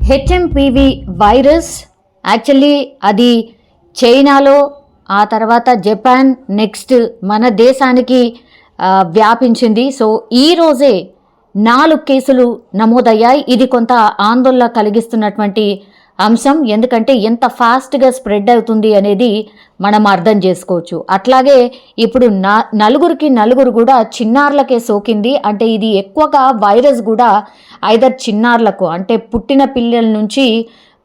HMPV virus actually అది చైనాలో, ఆ తర్వాత జపాన్, నెక్స్ట్ మన దేశానికి వ్యాపించింది. సో ఈ రోజే 4 కేసులు నమోదయ్యాయి. ఇది కొంత ఆందోళన కలిగిస్తున్నటువంటి అంశం. ఎందుకంటే ఎంత ఫాస్ట్గా స్ప్రెడ్ అవుతుంది అనేది మనం అర్థం చేసుకోవచ్చు. అట్లాగే ఇప్పుడు నలుగురు కూడా చిన్నారులకే సోకింది. అంటే ఇది ఎక్కువగా వైరస్ కూడా ఐదర్ చిన్నారులకు అంటే పుట్టిన పిల్లల నుంచి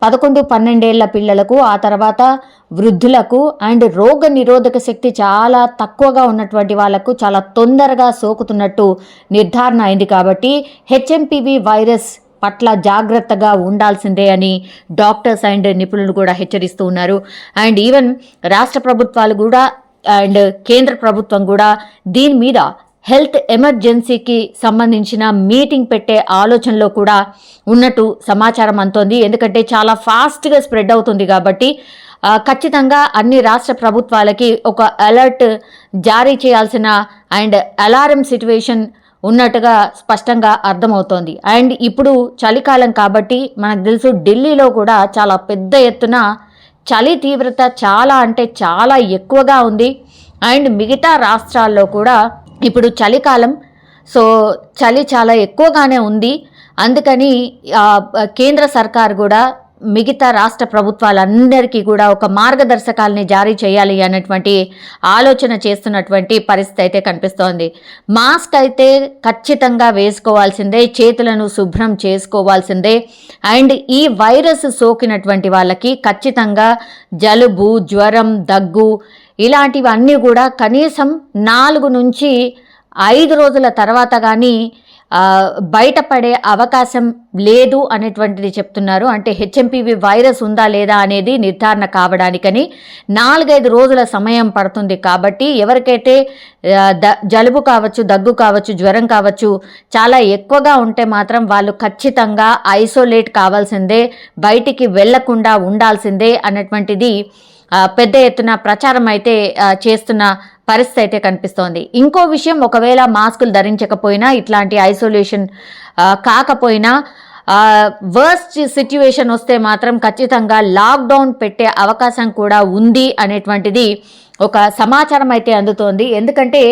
11-12 ఏళ్ల పిల్లలకు, ఆ తర్వాత వృద్ధులకు అండ్ రోగ నిరోధక శక్తి చాలా తక్కువగా ఉన్నటువంటి వాళ్ళకు చాలా తొందరగా సోకుతున్నట్టు నిర్ధారణ అయింది. కాబట్టి హెచ్ఎంపివి వైరస్ పట్ల జాగ్రత్తగా ఉండాల్సిందే అని డాక్టర్స్ అండ్ నిపుణులు కూడా హెచ్చరిస్తూ ఉన్నారు. అండ్ ఈవెన్ రాష్ట్ర ప్రభుత్వాలు కూడా అండ్ కేంద్ర ప్రభుత్వం కూడా దీని మీద హెల్త్ ఎమర్జెన్సీకి సంబంధించిన మీటింగ్ పెట్టే ఆలోచనలో కూడా ఉన్నట్టు సమాచారం అందుతోంది. ఎందుకంటే చాలా ఫాస్ట్గా స్ప్రెడ్ అవుతుంది కాబట్టి ఖచ్చితంగా అన్ని రాష్ట్ర ప్రభుత్వాలకి ఒక అలర్ట్ జారీ చేయాల్సిన అండ్ అలారం సిచ్యువేషన్ ఉన్నట్టుగా స్పష్టంగా అర్థమవుతోంది. అండ్ ఇప్పుడు చలికాలం కాబట్టి మనకు తెలుసు ఢిల్లీలో కూడా చాలా పెద్ద ఎత్తున చలి తీవ్రత చాలా అంటే చాలా ఎక్కువగా ఉంది. అండ్ మిగతా రాష్ట్రాల్లో కూడా ఇప్పుడు చలికాలం, సో చలి చాలా ఎక్కువగానే ఉంది. అందుకని కేంద్ర సర్కార్ కూడా మిగతా రాష్ట్ర ప్రభుత్వాలందరికీ కూడా ఒక మార్గదర్శకాలని జారీ చేయాలి అన్నటువంటి ఆలోచన చేస్తున్నటువంటి పరిస్థితి అయితే కనిపిస్తోంది. మాస్క్ అయితే ఖచ్చితంగా వేసుకోవాల్సిందే, చేతులను శుభ్రం చేసుకోవాల్సిందే. అండ్ ఈ వైరస్ సోకినటువంటి వాళ్ళకి ఖచ్చితంగా జలుబు, జ్వరం, దగ్గు ఇలాంటివన్నీ కూడా కనీసం 4 నుంచి 5 రోజుల తర్వాత కానీ బయటపడే అవకాశం లేదు అనేటువంటిది చెప్తున్నారు. అంటే హెచ్ఎంపివి వైరస్ ఉందా లేదా అనేది నిర్ధారణ కావడానికని 4-5 రోజుల సమయం పడుతుంది. కాబట్టి ఎవరికైతే జలుబు కావచ్చు, దగ్గు కావచ్చు, జ్వరం కావచ్చు చాలా ఎక్కువగా ఉంటే మాత్రం వాళ్ళు ఖచ్చితంగా ఐసోలేట్ కావాల్సిందే, బయటికి వెళ్లకుండా ఉండాల్సిందే అన్నటువంటిది పెద్ద ఎత్తున ప్రచారం అయితే చేస్తున్న పరిస్థితి అయితే కనిపిస్తోంది. ఇంకో విషయం, ఒకవేళ మాస్కులు ధరించకపోయినా, ఇట్లాంటి ఐసోలేషన్ కాకపోయినా వర్స్ట్ సిచ్యువేషన్ వస్తే మాత్రం ఖచ్చితంగా లాక్డౌన్ పెట్టే అవకాశం కూడా ఉంది అనేటువంటిది ఒక సమాచారం అయితే అందుతోంది. ఎందుకంటే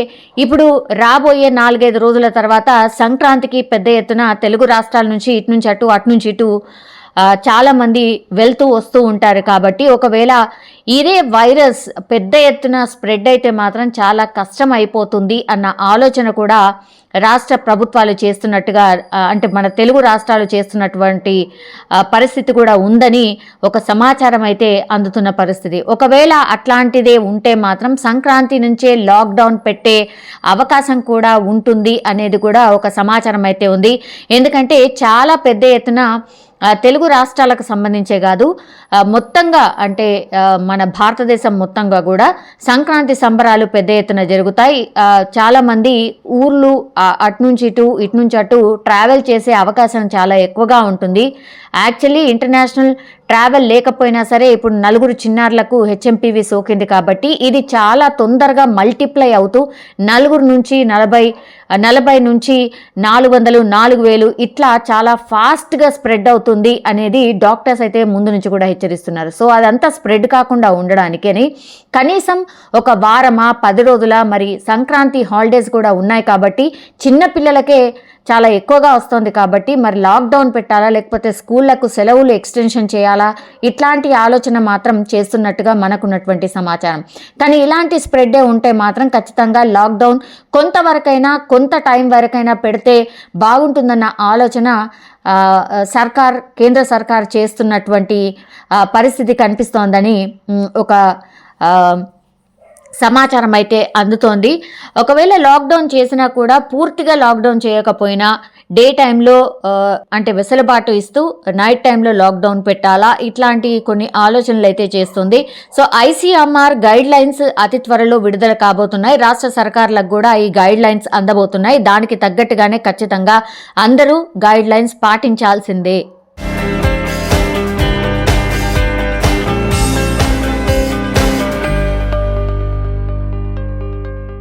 ఇప్పుడు రాబోయే 4-5 రోజుల తర్వాత సంక్రాంతికి పెద్ద ఎత్తున తెలుగు రాష్ట్రాల నుంచి ఇటు నుంచి అటు, అటు నుంచి ఇటు చాలామంది వెళ్తూ వస్తూ ఉంటారు. కాబట్టి ఒకవేళ ఇదే వైరస్ పెద్ద ఎత్తున స్ప్రెడ్ అయితే మాత్రం చాలా కష్టం అయిపోతుంది అన్న ఆలోచన కూడా రాష్ట్ర ప్రభుత్వాలు చేస్తున్నట్టుగా, అంటే మన తెలుగు రాష్ట్రాలు చేస్తున్నటువంటి పరిస్థితి కూడా ఉందని ఒక సమాచారం అయితే అందుతున్న పరిస్థితి. ఒకవేళ అట్లాంటిదే ఉంటే మాత్రం సంక్రాంతి నుంచే లాక్డౌన్ పెట్టే అవకాశం కూడా ఉంటుంది అనేది కూడా ఒక సమాచారం అయితే ఉంది. ఎందుకంటే చాలా పెద్ద ఎత్తున తెలుగు రాష్ట్రాలకు సంబంధించే కాదు, మొత్తంగా అంటే మన భారతదేశం మొత్తంగా కూడా సంక్రాంతి సంబరాలు పెద్ద ఎత్తున జరుగుతాయి. చాలామంది ఊర్లు అటు నుంచి ఇటు, ఇటు నుంచి అటు ట్రావెల్ చేసే అవకాశం చాలా ఎక్కువగా ఉంటుంది. యాక్చువల్లీ ఇంటర్నేషనల్ ట్రావెల్ లేకపోయినా సరే ఇప్పుడు 4 చిన్నారులకు హెచ్ఎంపివి సోకింది. కాబట్టి ఇది చాలా తొందరగా మల్టిప్లై అవుతూ 4 నుంచి 40 నుంచి 400, 4000 ఇట్లా చాలా ఫాస్ట్గా స్ప్రెడ్ అవుతుంది అనేది డాక్టర్స్ అయితే ముందు నుంచి కూడా హెచ్చరిస్తున్నారు. సో అదంతా స్ప్రెడ్ కాకుండా ఉండడానికి అని కనీసం ఒక వారమా 10 రోజుల మరి సంక్రాంతి హాలిడేస్ కూడా ఉన్నాయి. కాబట్టి చిన్న పిల్లలకే చాలా ఎక్కువగా వస్తుంది. కాబట్టి మరి లాక్డౌన్ పెట్టాలా, లేకపోతే స్కూళ్లకు సెలవులు ఎక్స్టెన్షన్ చేయాలా, ఇట్లాంటి ఆలోచన మాత్రం చేస్తున్నట్టుగా మనకున్నటువంటి సమాచారం. కానీ ఇలాంటి స్ప్రెడ్డే ఉంటే మాత్రం ఖచ్చితంగా లాక్డౌన్ కొంతవరకైనా, కొంత టైం వరకైనా పెడితే బాగుంటుందన్న ఆలోచన కేంద్ర సర్కార్ చేస్తున్నటువంటి పరిస్థితి కనిపిస్తోందని ఒక సమాచారం అయితే అందుతోంది. ఒకవేళ లాక్డౌన్ చేసినా కూడా పూర్తిగా లాక్డౌన్ చేయకపోయినా డే టైంలో అంటే వెసులుబాటు ఇస్తూ నైట్ టైంలో లాక్డౌన్ పెట్టాలా, ఇట్లాంటి కొన్ని ఆలోచనలు అయితే చేస్తుంది. సో ICMR గైడ్ లైన్స్ అతి త్వరలో విడుదల కాబోతున్నాయి. రాష్ట్ర సర్కార్లకు కూడా ఈ గైడ్ లైన్స్ అందబోతున్నాయి. దానికి తగ్గట్టుగానే ఖచ్చితంగా అందరూ గైడ్ లైన్స్ పాటించాల్సిందే.